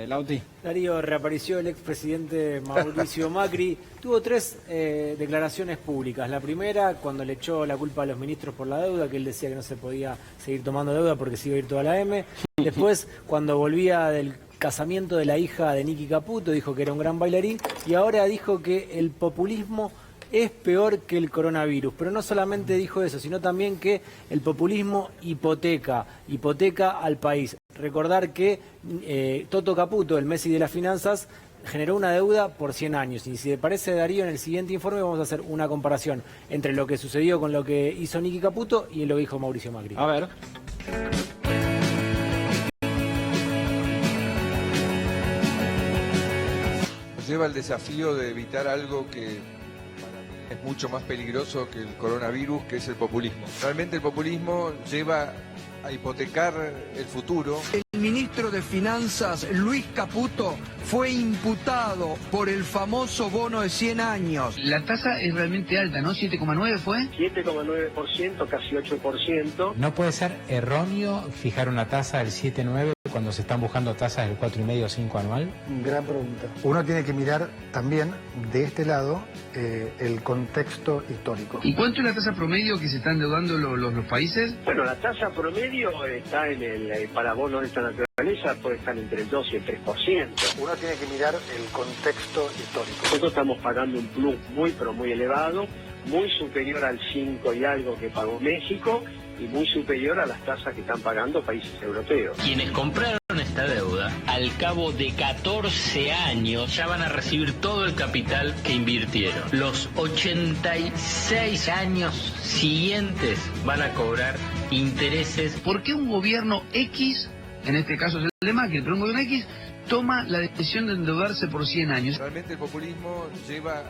Lauti. Darío, reapareció el expresidente Mauricio Macri. Tuvo tres declaraciones públicas. La primera, cuando le echó la culpa a los ministros por la deuda, que él decía que no se podía seguir tomando deuda porque se iba a ir toda la M. Después, cuando volvía del casamiento de la hija de Nicky Caputo, dijo que era un gran bailarín. Y ahora dijo que el populismo es peor que el coronavirus, pero no solamente dijo eso, sino también que el populismo hipoteca al país. Recordar que Toto Caputo, el Messi de las finanzas, generó una deuda por 100 años. Y si te parece, Darío, en el siguiente informe vamos a hacer una comparación entre lo que sucedió con lo que hizo Nicky Caputo y lo que dijo Mauricio Macri. A ver. Lleva el desafío de evitar algo que es mucho más peligroso que el coronavirus, que es el populismo. Realmente el populismo lleva a hipotecar el futuro. El ministro de Finanzas, Luis Caputo, fue imputado por el famoso bono de 100 años. La tasa es realmente alta, ¿no? ¿7,9 fue? 7,9%, casi 8%. No puede ser erróneo fijar una tasa del 7,9 cuando se están buscando tasas del 4,5 o 5 anual. Gran pregunta. Uno tiene que mirar también de este lado el contexto histórico. ¿Y cuánto es la tasa promedio que se están endeudando los países? Bueno, la tasa promedio está para bonos de esta naturaleza puede estar entre el 2 y el 3%. Uno tiene que mirar el contexto histórico. Nosotros estamos pagando un plus muy, pero muy elevado, muy superior al 5 y algo que pagó México y muy superior a las tasas que están pagando países europeos. Quienes compraron esta deuda, al cabo de 14 años, ya van a recibir todo el capital que invirtieron. Los 86 años siguientes van a cobrar intereses. ¿Por qué un gobierno X, en este caso es el de Macri, pero un gobierno X, toma la decisión de endeudarse por 100 años? Realmente el populismo lleva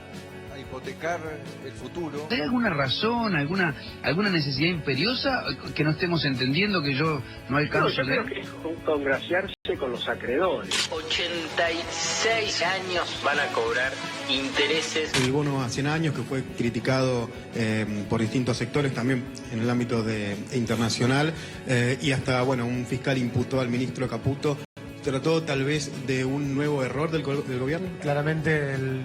a hipotecar el futuro. ¿Hay alguna razón, alguna necesidad imperiosa que no estemos entendiendo, que yo no alcanzo yo a leer? creo que es congraciarse con los acreedores. 86 años van a cobrar intereses. El bono a 100 años que fue criticado por distintos sectores también en el ámbito internacional y hasta, bueno, un fiscal imputó al ministro Caputo. ¿Trató tal vez de un nuevo error del gobierno? Claramente el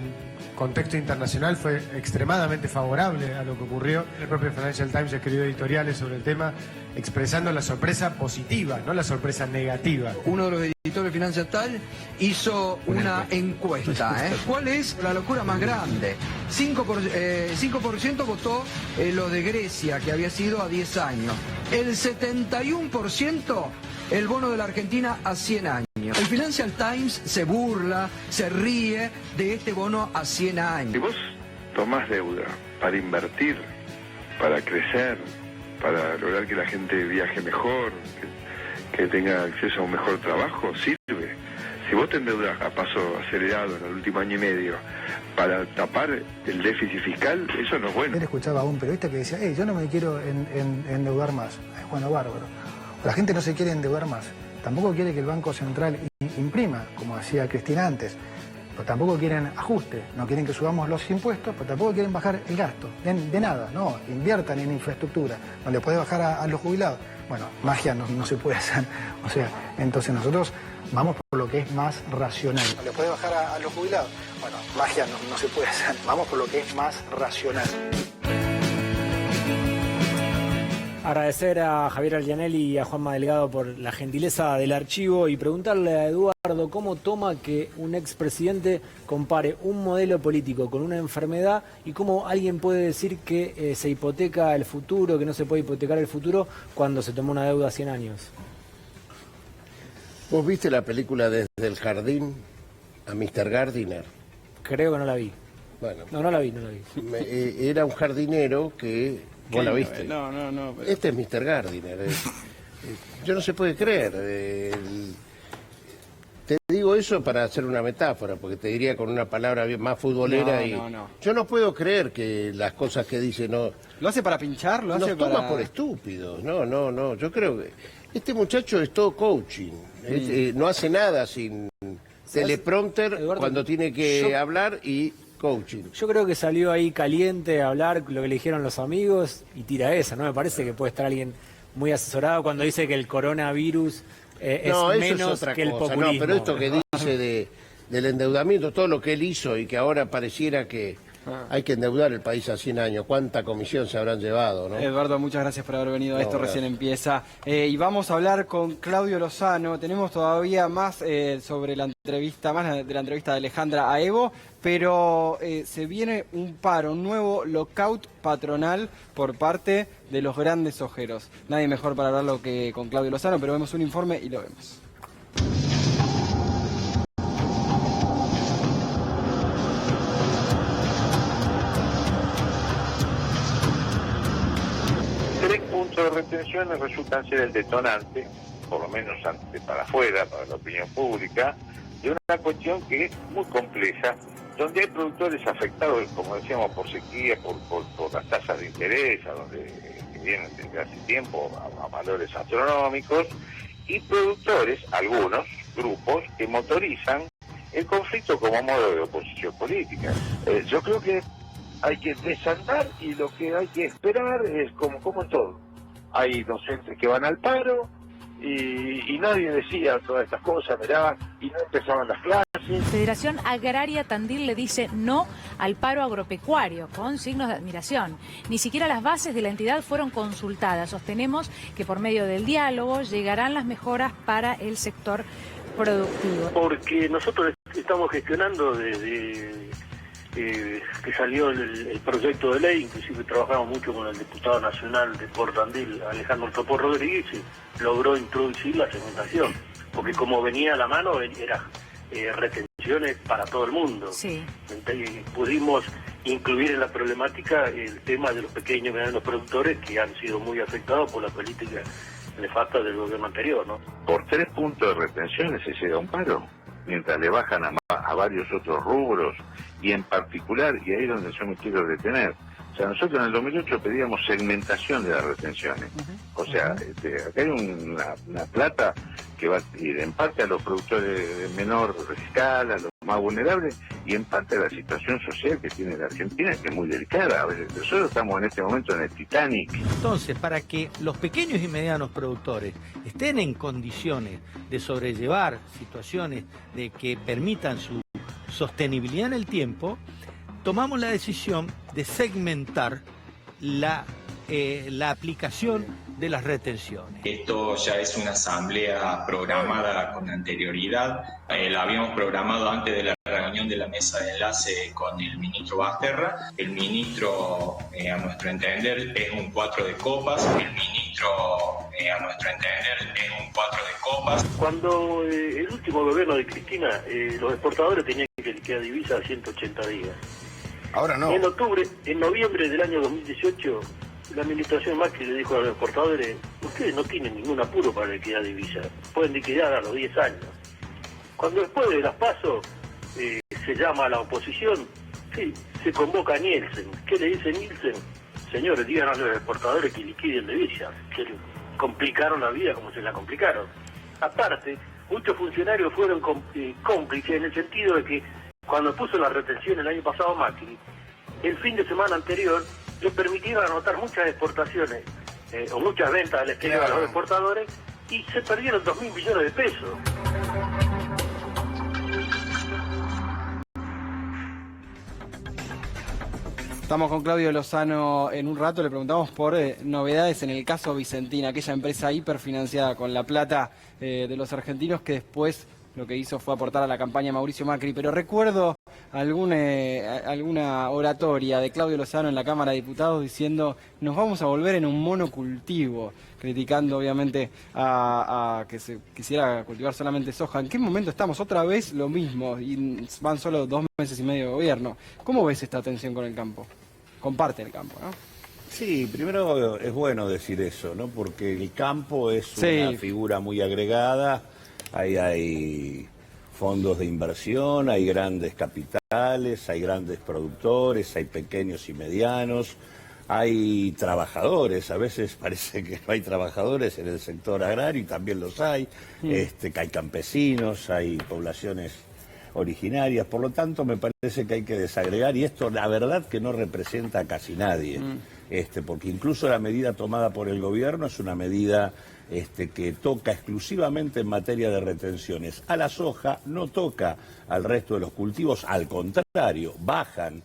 contexto internacional fue extremadamente favorable a lo que ocurrió. El propio Financial Times escribió editoriales sobre el tema expresando la sorpresa positiva, no la sorpresa negativa. Uno de los editores de Financial Times hizo una encuesta. ¿Cuál es la locura más grande? 5% votó lo de Grecia, que había sido a 10 años. El 71% el bono de la Argentina a 100 años. El Financial Times se burla, se ríe de este bono a 100 años. Si vos tomás deuda para invertir, para crecer, para lograr que la gente viaje mejor, que tenga acceso a un mejor trabajo, sirve. Si vos te endeudas a paso acelerado en el último año y medio para tapar el déficit fiscal, eso no es bueno. Él escuchaba a un periodista que decía, yo no me quiero endeudar más. Bueno, bárbaro. La gente no se quiere endeudar más. Tampoco quiere que el Banco Central imprima, como hacía Cristina antes. Pero tampoco quieren ajuste, no quieren que subamos los impuestos, pero tampoco quieren bajar el gasto. De nada, no, inviertan en infraestructura. No le puede bajar a los jubilados. Bueno, magia no se puede hacer. O sea, entonces nosotros vamos por lo que es más racional. No le puede bajar a los jubilados. Bueno, magia no se puede hacer. Vamos por lo que es más racional. Agradecer a Javier Algianelli y a Juanma Delgado por la gentileza del archivo y preguntarle a Eduardo cómo toma que un expresidente compare un modelo político con una enfermedad y cómo alguien puede decir que se hipoteca el futuro, que no se puede hipotecar el futuro cuando se tomó una deuda a 100 años. ¿Vos viste la película Desde el Jardín a Mr. Gardiner? Creo que no la vi. Bueno, no la vi. Era un jardinero que... ¿Vos la viste? No. Pero... Este es Mr. Gardiner. Yo no se puede creer. Te digo eso para hacer una metáfora, porque te diría con una palabra más futbolera. Yo no puedo creer que las cosas que dice no... ¿Lo hace para pinchar? ¿Lo hace nos toma por estúpidos. No. Yo creo que este muchacho es todo coaching. No hace nada sin teleprompter, Eduardo, cuando tiene que hablar y... coaching. Yo creo que salió ahí caliente a hablar lo que le dijeron los amigos y tira esa, ¿no? Me parece que puede estar alguien muy asesorado cuando dice que el coronavirus es menos que el populismo. No, pero esto que dice índice del endeudamiento, todo lo que él hizo y que ahora pareciera que hay que endeudar el país a 100 años. ¿Cuánta comisión se habrán llevado, no? Eduardo, muchas gracias por haber venido. Esto gracias. recién empieza. Y vamos a hablar con Claudio Lozano. Tenemos todavía más sobre la entrevista, más de la entrevista de Alejandra a Evo, pero se viene un paro, un nuevo lockout patronal por parte de los grandes ojeros. Nadie mejor para hablarlo que con Claudio Lozano, pero vemos un informe y lo vemos. De retenciones resultan ser el detonante, por lo menos para afuera, para la opinión pública, de una cuestión que es muy compleja, donde hay productores afectados, como decíamos, por sequía, por las tasas de interés, a donde vienen desde hace tiempo a valores astronómicos, y productores, algunos grupos, que motorizan el conflicto como modo de oposición política. Yo creo que hay que desandar y lo que hay que esperar es como todo. Hay docentes que van al paro y nadie decía todas estas cosas, mirá, y no empezaban las clases. Federación Agraria Tandil le dice no al paro agropecuario, con signos de admiración. Ni siquiera las bases de la entidad fueron consultadas. Sostenemos que por medio del diálogo llegarán las mejoras para el sector productivo. Porque nosotros estamos gestionando desde que salió el proyecto de ley, inclusive trabajamos mucho con el diputado nacional de Por Tandil, Alejandro Topó Rodríguez, y logró introducir la segmentación, porque como venía a la mano era retenciones para todo el mundo. Sí. Entonces, pudimos incluir en la problemática el tema de los pequeños y medianos productores que han sido muy afectados por la política nefasta del gobierno anterior, ¿no? Por 3 puntos de retenciones se llega a un paro, mientras le bajan a varios otros rubros, y en particular, y ahí es donde yo me quiero detener, o sea, nosotros en el 2008 pedíamos segmentación de las retenciones. O sea, acá hay una plata que va a ir en parte a los productores de menor escala, a los más vulnerables, y en parte a la situación social que tiene la Argentina, que es muy delicada. A ver, nosotros estamos en este momento en el Titanic. Entonces, para que los pequeños y medianos productores estén en condiciones de sobrellevar situaciones de que permitan su sostenibilidad en el tiempo, tomamos la decisión de segmentar la aplicación de las retenciones. Esto ya es una asamblea programada con anterioridad. La habíamos programado antes de la reunión de la mesa de enlace con el ministro Basterra. El ministro, a nuestro entender, es un 4 de copas. El ministro, a nuestro entender, es un 4 de copas. Cuando el último gobierno de Cristina, los exportadores tenían que liquidar divisas a 180 días. Ahora no. En noviembre del año 2018, la administración Macri le dijo a los exportadores: ustedes no tienen ningún apuro para liquidar divisas, pueden liquidar a los 10 años. Cuando después de las PASO se llama a la oposición, sí, se convoca a Nielsen. ¿Qué le dice Nielsen? Señores, digan a los exportadores que liquiden divisas, que complicaron la vida como se la complicaron. Aparte, muchos funcionarios fueron cómplices en el sentido de que cuando puso la retención el año pasado Macri, el fin de semana anterior le permitieron anotar muchas exportaciones o muchas ventas al exterior a los exportadores y se perdieron 2.000 millones de pesos. Estamos con Claudio Lozano en un rato, le preguntamos por novedades en el caso Vicentina, aquella empresa hiperfinanciada con la plata de los argentinos que después lo que hizo fue aportar a la campaña Mauricio Macri. Pero recuerdo alguna oratoria de Claudio Lozano en la Cámara de Diputados diciendo: nos vamos a volver en un monocultivo, criticando obviamente a que se quisiera cultivar solamente soja. ¿En qué momento estamos? Otra vez lo mismo y van solo 2 meses y medio de gobierno. ¿Cómo ves esta tensión con el campo? Comparte el campo, ¿no? Sí, primero es bueno decir eso, ¿no? Porque el campo es una figura muy agregada. Ahí hay fondos de inversión, hay grandes capitales, hay grandes productores, hay pequeños y medianos, hay trabajadores. A veces parece que no hay trabajadores en el sector agrario y también los hay. Que hay campesinos, hay poblaciones originarias. Por lo tanto, me parece que hay que desagregar, y esto la verdad que no representa a casi nadie. Porque incluso la medida tomada por el gobierno es una medida que toca exclusivamente en materia de retenciones a la soja, no toca al resto de los cultivos, al contrario, bajan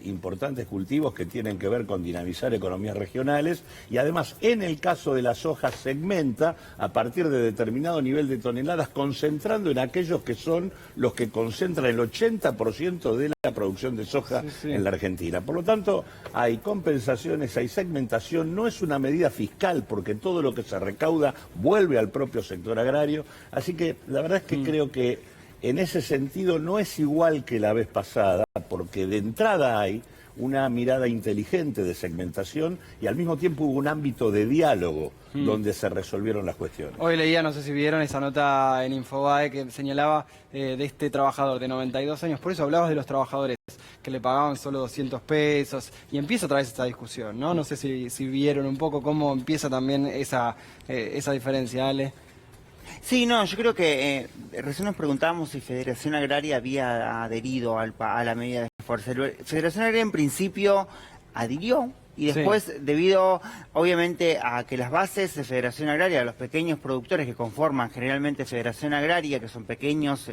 importantes cultivos que tienen que ver con dinamizar economías regionales y además en el caso de la soja segmenta a partir de determinado nivel de toneladas, concentrando en aquellos que son los que concentran el 80% de la producción de soja en la Argentina. Por lo tanto, hay compensaciones, hay segmentación, no es una medida fiscal porque todo lo que se recauda vuelve al propio sector agrario, así que la verdad es que creo que en ese sentido no es igual que la vez pasada, porque de entrada hay una mirada inteligente de segmentación y al mismo tiempo hubo un ámbito de diálogo donde se resolvieron las cuestiones. Hoy leía, no sé si vieron esa nota en Infobae que señalaba de este trabajador de 92 años, por eso hablabas de los trabajadores que le pagaban solo 200 pesos y empieza otra vez esta discusión, ¿no? No sé si vieron un poco cómo empieza también esa diferencia, Ale. Sí, no, yo creo que recién nos preguntábamos si Federación Agraria había adherido a la medida de fuerza. Federación Agraria en principio adhirió y después, debido obviamente a que las bases de Federación Agraria, los pequeños productores que conforman generalmente Federación Agraria, que son pequeños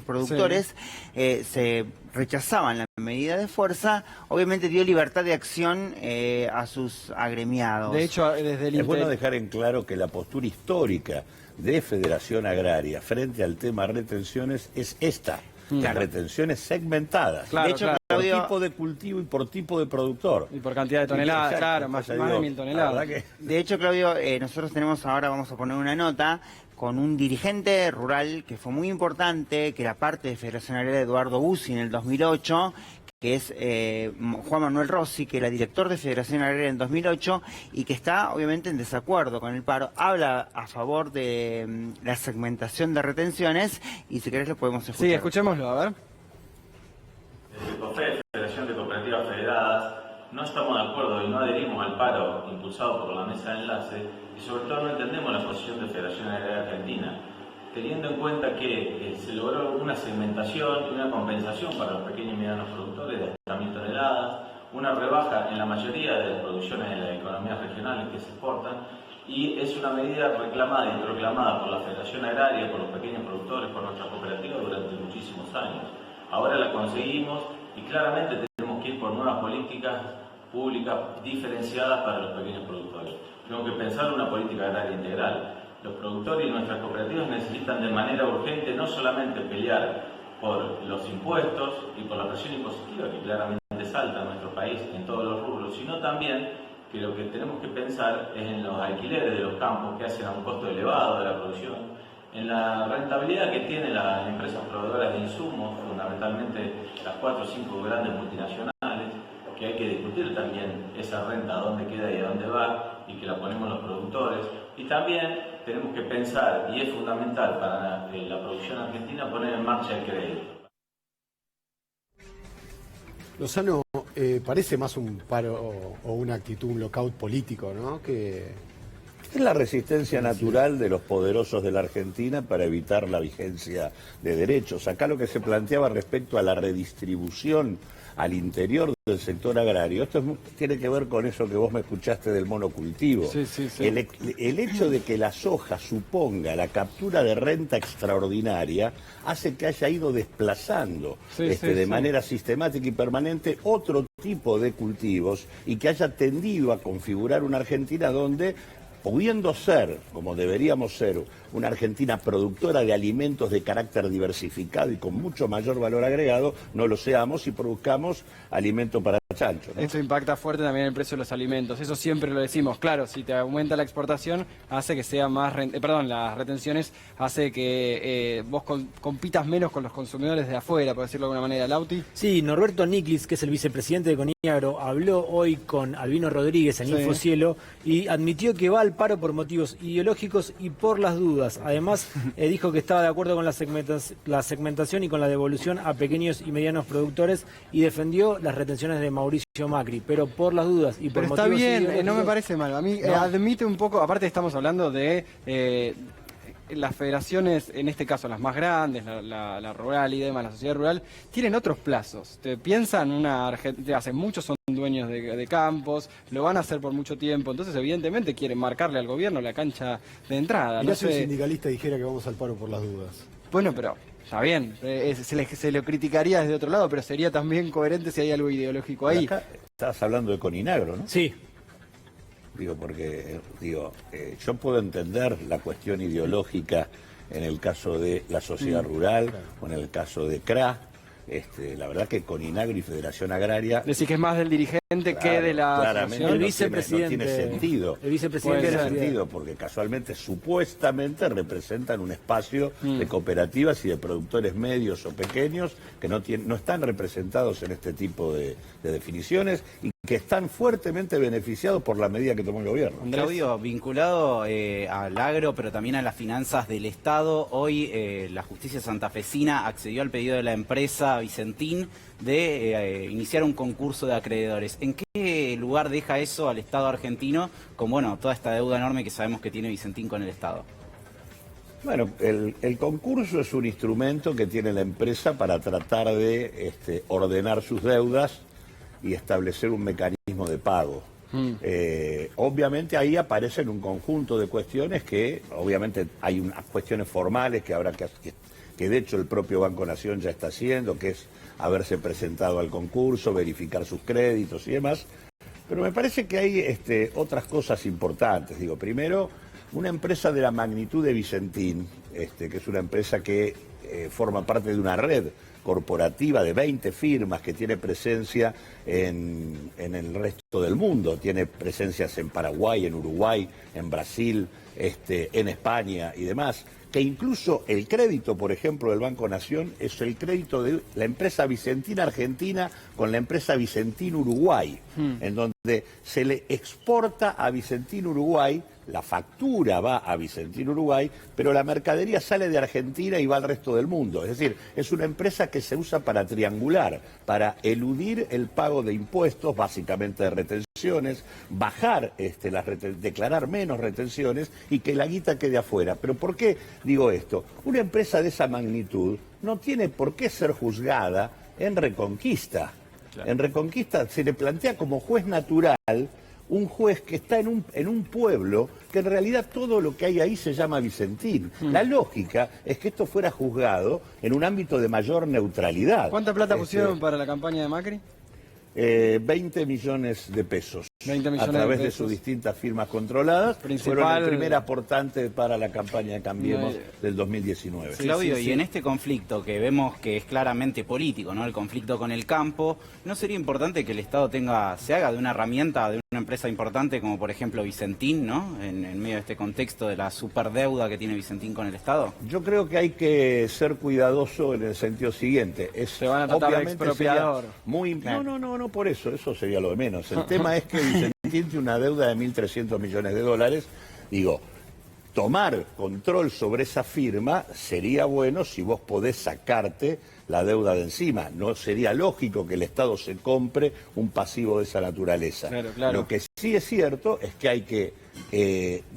productores, se rechazaban la medida de fuerza, obviamente dio libertad de acción a sus agremiados. De hecho, desde el es bueno dejar en claro que la postura histórica de Federación Agraria frente al tema retenciones es esta, las retenciones segmentadas. Claro, de hecho, por tipo de cultivo y por tipo de productor. Y por cantidad de toneladas, claro, más de 1000 toneladas. De hecho, Claudio, nosotros tenemos ahora, vamos a poner una nota con un dirigente rural que fue muy importante, que era parte de Federación Agraria, Eduardo Bussi, en el 2008, que es Juan Manuel Rossi, que era director de Federación Agraria en 2008 y que está obviamente en desacuerdo con el paro. Habla a favor de la segmentación de retenciones y si querés lo podemos escuchar. Sí, escuchémoslo, a ver. Desde COFED, Federación de Cooperativas Federadas, no estamos de acuerdo y no adherimos al paro impulsado por la mesa de enlace y sobre todo no entendemos la posición de Federación Agraria Argentina, teniendo en cuenta que se logró una segmentación y una compensación para los pequeños y medianos productores de hasta 1000 toneladas, una rebaja en la mayoría de las producciones de las economías regionales que se exportan, y es una medida reclamada y proclamada por la Federación Agraria, por los pequeños productores, por nuestra cooperativa durante muchísimos años. Ahora la conseguimos y claramente tenemos que ir por nuevas políticas públicas diferenciadas para los pequeños productores. Tenemos que pensar una política agraria integral. Los productores y nuestras cooperativas necesitan de manera urgente no solamente pelear por los impuestos y por la presión impositiva que claramente salta en nuestro país en todos los rubros, sino también que lo que tenemos que pensar es en los alquileres de los campos que hacen a un costo elevado de la producción, en la rentabilidad que tienen las empresas proveedoras de insumos, fundamentalmente las 4 o 5 grandes multinacionales, que hay que discutir también esa renta, dónde queda y a dónde va, y que la ponemos los productores. Y también tenemos que pensar, y es fundamental para la producción argentina, poner en marcha el crédito. Lozano, parece más un paro o una actitud, un lockout político, ¿no? Es la resistencia natural de los poderosos de la Argentina para evitar la vigencia de derechos. Acá lo que se planteaba respecto a la redistribución al interior del sector agrario, esto tiene que ver con eso que vos me escuchaste del monocultivo. El hecho de que la soja suponga la captura de renta extraordinaria hace que haya ido desplazando de manera sistemática y permanente otro tipo de cultivos y que haya tendido a configurar una Argentina donde, pudiendo ser, como deberíamos ser, una Argentina productora de alimentos de carácter diversificado y con mucho mayor valor agregado, no lo seamos y produzcamos alimento para chancho, ¿no? Esto impacta fuerte también el precio de los alimentos, eso siempre lo decimos. Claro, si te aumenta la exportación, hace que sea más... las retenciones hace que vos compitas menos con los consumidores de afuera, por decirlo de alguna manera. ¿Lauti? Sí, Norberto Niklis, que es el vicepresidente de Coniagro, habló hoy con Albino Rodríguez en Infocielo y admitió que va al paro por motivos ideológicos y por las dudas. Además, dijo que estaba de acuerdo con la segmentación y con la devolución a pequeños y medianos productores y defendió las retenciones de Mauricio Macri, pero por las dudas y por motivos ideológicos. Pero está bien, no me parece mal. A mí admite un poco, aparte estamos hablando de... las federaciones, en este caso las más grandes, la rural y demás, la sociedad rural, tienen otros plazos. Te piensan una Argentina, hace mucho son dueños dueños de campos, lo van a hacer por mucho tiempo, entonces evidentemente quieren marcarle al gobierno la cancha de entrada. Mirá No si un sé. sindicalista dijera que vamos al paro por las dudas. Bueno, pero está bien, se lo criticaría desde otro lado, pero sería también coherente si hay algo ideológico ahí. Acá estabas hablando de Coninagro, ¿no? Sí. Digo, porque yo puedo entender la cuestión ideológica en el caso de la sociedad rural o en el caso de CRA. La verdad que Coninagro y Federación Agraria... Decís que es más del dirigente que de la... Claramente el vicepresidente. No tiene sentido. El vicepresidente. No tiene sentido porque casualmente, supuestamente, representan un espacio de cooperativas y de productores medios o pequeños que no están representados en este tipo de definiciones y que están fuertemente beneficiados por la medida que tomó el gobierno. Claudio, vinculado al agro, pero también a las finanzas del Estado, hoy la justicia santafesina accedió al pedido de la empresa Vicentín de iniciar un concurso de acreedores. ¿En qué lugar deja eso al Estado argentino con toda esta deuda enorme que sabemos que tiene Vicentín con el Estado? Bueno, el concurso es un instrumento que tiene la empresa para tratar de ordenar sus deudas y establecer un mecanismo de pago. Obviamente ahí aparecen un conjunto de cuestiones que, obviamente hay unas cuestiones formales que habrá que de hecho el propio Banco Nación ya está haciendo, que es haberse presentado al concurso, verificar sus créditos y demás. Pero me parece que hay otras cosas importantes. Digo, primero, una empresa de la magnitud de Vicentín, que es una empresa que forma parte de una red corporativa de 20 firmas que tiene presencia en el resto del mundo. Tiene presencias en Paraguay, en Uruguay, en Brasil, en España y demás. Que incluso el crédito, por ejemplo, del Banco Nación es el crédito de la empresa Vicentín Argentina con la empresa Vicentín Uruguay, en donde se le exporta a Vicentín Uruguay, la factura va a Vicentín Uruguay, pero la mercadería sale de Argentina y va al resto del mundo. Es decir, es una empresa que se usa para triangular, para eludir el pago de impuestos, básicamente de retenciones, bajar declarar menos retenciones y que la guita quede afuera. ¿Pero por qué digo esto? Una empresa de esa magnitud no tiene por qué ser juzgada en Reconquista. Claro. En Reconquista se le plantea como juez natural un juez que está en un pueblo que en realidad todo lo que hay ahí se llama Vicentín. La lógica es que esto fuera juzgado en un ámbito de mayor neutralidad. ¿Cuánta plata pusieron para la campaña de Macri? 20 millones de pesos 20 millones a través de de pesos. sus distintas firmas controladas. Fueron el primer aportante para la campaña de Cambiemos del 2019. Claudio, y en este conflicto que vemos que es claramente político, ¿no? El conflicto con el campo, ¿no sería importante que el Estado se haga de una herramienta, de una empresa importante como por ejemplo Vicentín, ¿no? En medio de este contexto de la superdeuda que tiene Vicentín con el Estado. Yo creo que hay que ser cuidadoso en el sentido siguiente. Se van a tratar de expropiador. No, por eso sería lo de menos. El tema es que Vicentín tiene una deuda de 1.300 millones de dólares. Digo, tomar control sobre esa firma sería bueno si vos podés sacarte la deuda de encima. No sería lógico que el Estado se compre un pasivo de esa naturaleza. Claro. Lo que sí es cierto es que hay que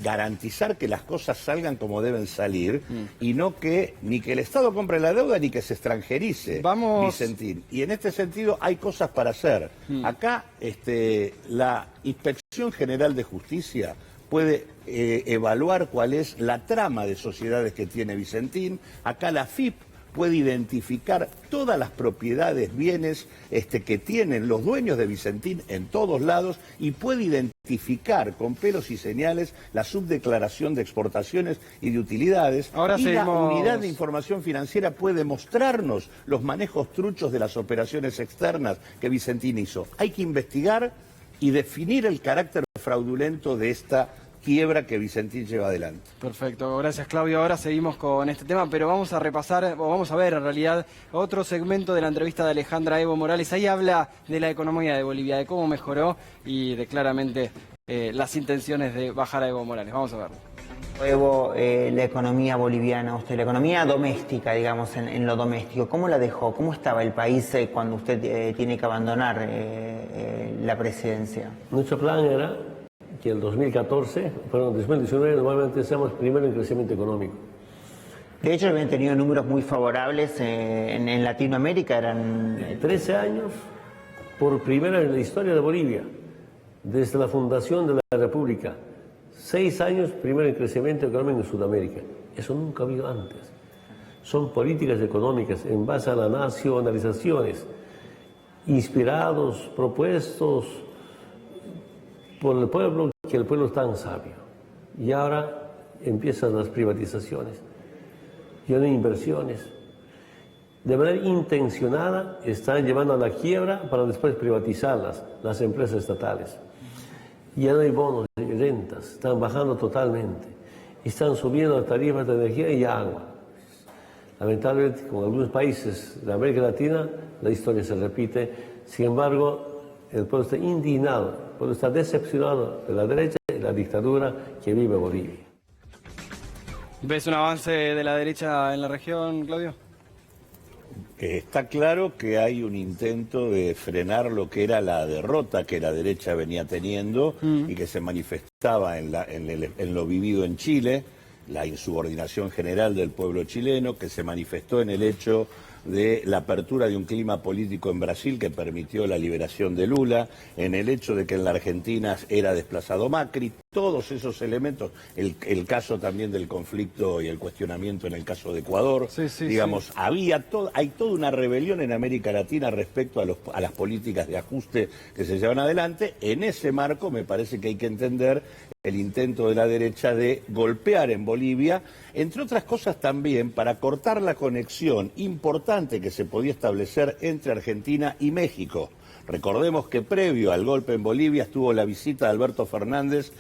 garantizar que las cosas salgan como deben salir y no que ni que el Estado compre la deuda ni que se extranjerice Vicentín. Y en este sentido hay cosas para hacer. Acá la Inspección General de Justicia puede evaluar cuál es la trama de sociedades que tiene Vicentín. Acá la FIP puede identificar todas las propiedades, bienes que tienen los dueños de Vicentín en todos lados y puede identificar con pelos y señales la subdeclaración de exportaciones y de utilidades. Ahora la unidad de información financiera puede mostrarnos los manejos truchos de las operaciones externas que Vicentín hizo. Hay que investigar y definir el carácter fraudulento de esta quiebra que Vicentín lleva adelante. Perfecto, gracias Claudio. Ahora seguimos con este tema, pero vamos a repasar, o vamos a ver en realidad otro segmento de la entrevista de Alejandra Evo Morales. Ahí habla de la economía de Bolivia, de cómo mejoró y de claramente las intenciones de bajar a Evo Morales. Vamos a verlo. Evo, la economía boliviana, la economía doméstica, digamos, en lo doméstico, ¿cómo la dejó? ¿Cómo estaba el país cuando usted tiene que abandonar la presidencia? Nuestro plan era que el 2014, perdón, 2019 normalmente seamos primero en crecimiento económico. De hecho, habían tenido números muy favorables en Latinoamérica, eran... 13 años por primera vez en la historia de Bolivia, desde la fundación de la República, 6 años primero en crecimiento económico en Sudamérica. Eso nunca ha habido antes. Son políticas económicas en base a las nacionalizaciones, inspirados, propuestos por el pueblo, que el pueblo es tan sabio. Y ahora empiezan las privatizaciones, ya no hay inversiones. De manera intencionada están llevando a la quiebra para después privatizarlas, las empresas estatales. Ya no hay bonos y rentas, están bajando totalmente. Están subiendo las tarifas de energía y agua. Lamentablemente, con algunos países de América Latina, la historia se repite. Sin embargo, el pueblo está indignado, el pueblo está decepcionado de la derecha y la dictadura que vive Bolivia. ¿Ves un avance de la derecha en la región, Claudio? Está claro que hay un intento de frenar lo que era la derrota que la derecha venía teniendo y que se manifestaba en lo vivido en Chile, la insubordinación general del pueblo chileno, que se manifestó en el hecho de la apertura de un clima político en Brasil que permitió la liberación de Lula, en el hecho de que en la Argentina era desplazado Macri, todos esos elementos, el caso también del conflicto y el cuestionamiento en el caso de Ecuador, digamos, hay toda una rebelión en América Latina respecto a las políticas de ajuste que se llevan adelante. En ese marco me parece que hay que entender el intento de la derecha de golpear en Bolivia, entre otras cosas también para cortar la conexión importante que se podía establecer entre Argentina y México. Recordemos que previo al golpe en Bolivia estuvo la visita de Alberto Fernández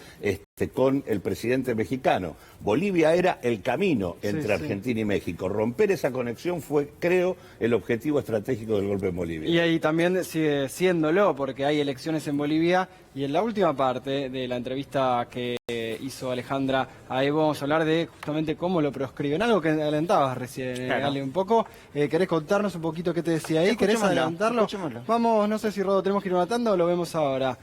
con el presidente mexicano. Bolivia era el camino entre Argentina y México. Romper esa conexión fue, creo, el objetivo estratégico del golpe en Bolivia. Y ahí también sigue siéndolo, porque hay elecciones en Bolivia, y en la última parte de la entrevista que hizo Alejandra a Evo, vamos a hablar de justamente cómo lo proscriben, algo que adelantabas recién, Ale, un poco. ¿Querés contarnos un poquito qué te decía ahí? ¿Querés adelantarlo? Vamos, no sé si Rodo tenemos que ir matando o lo vemos ahora.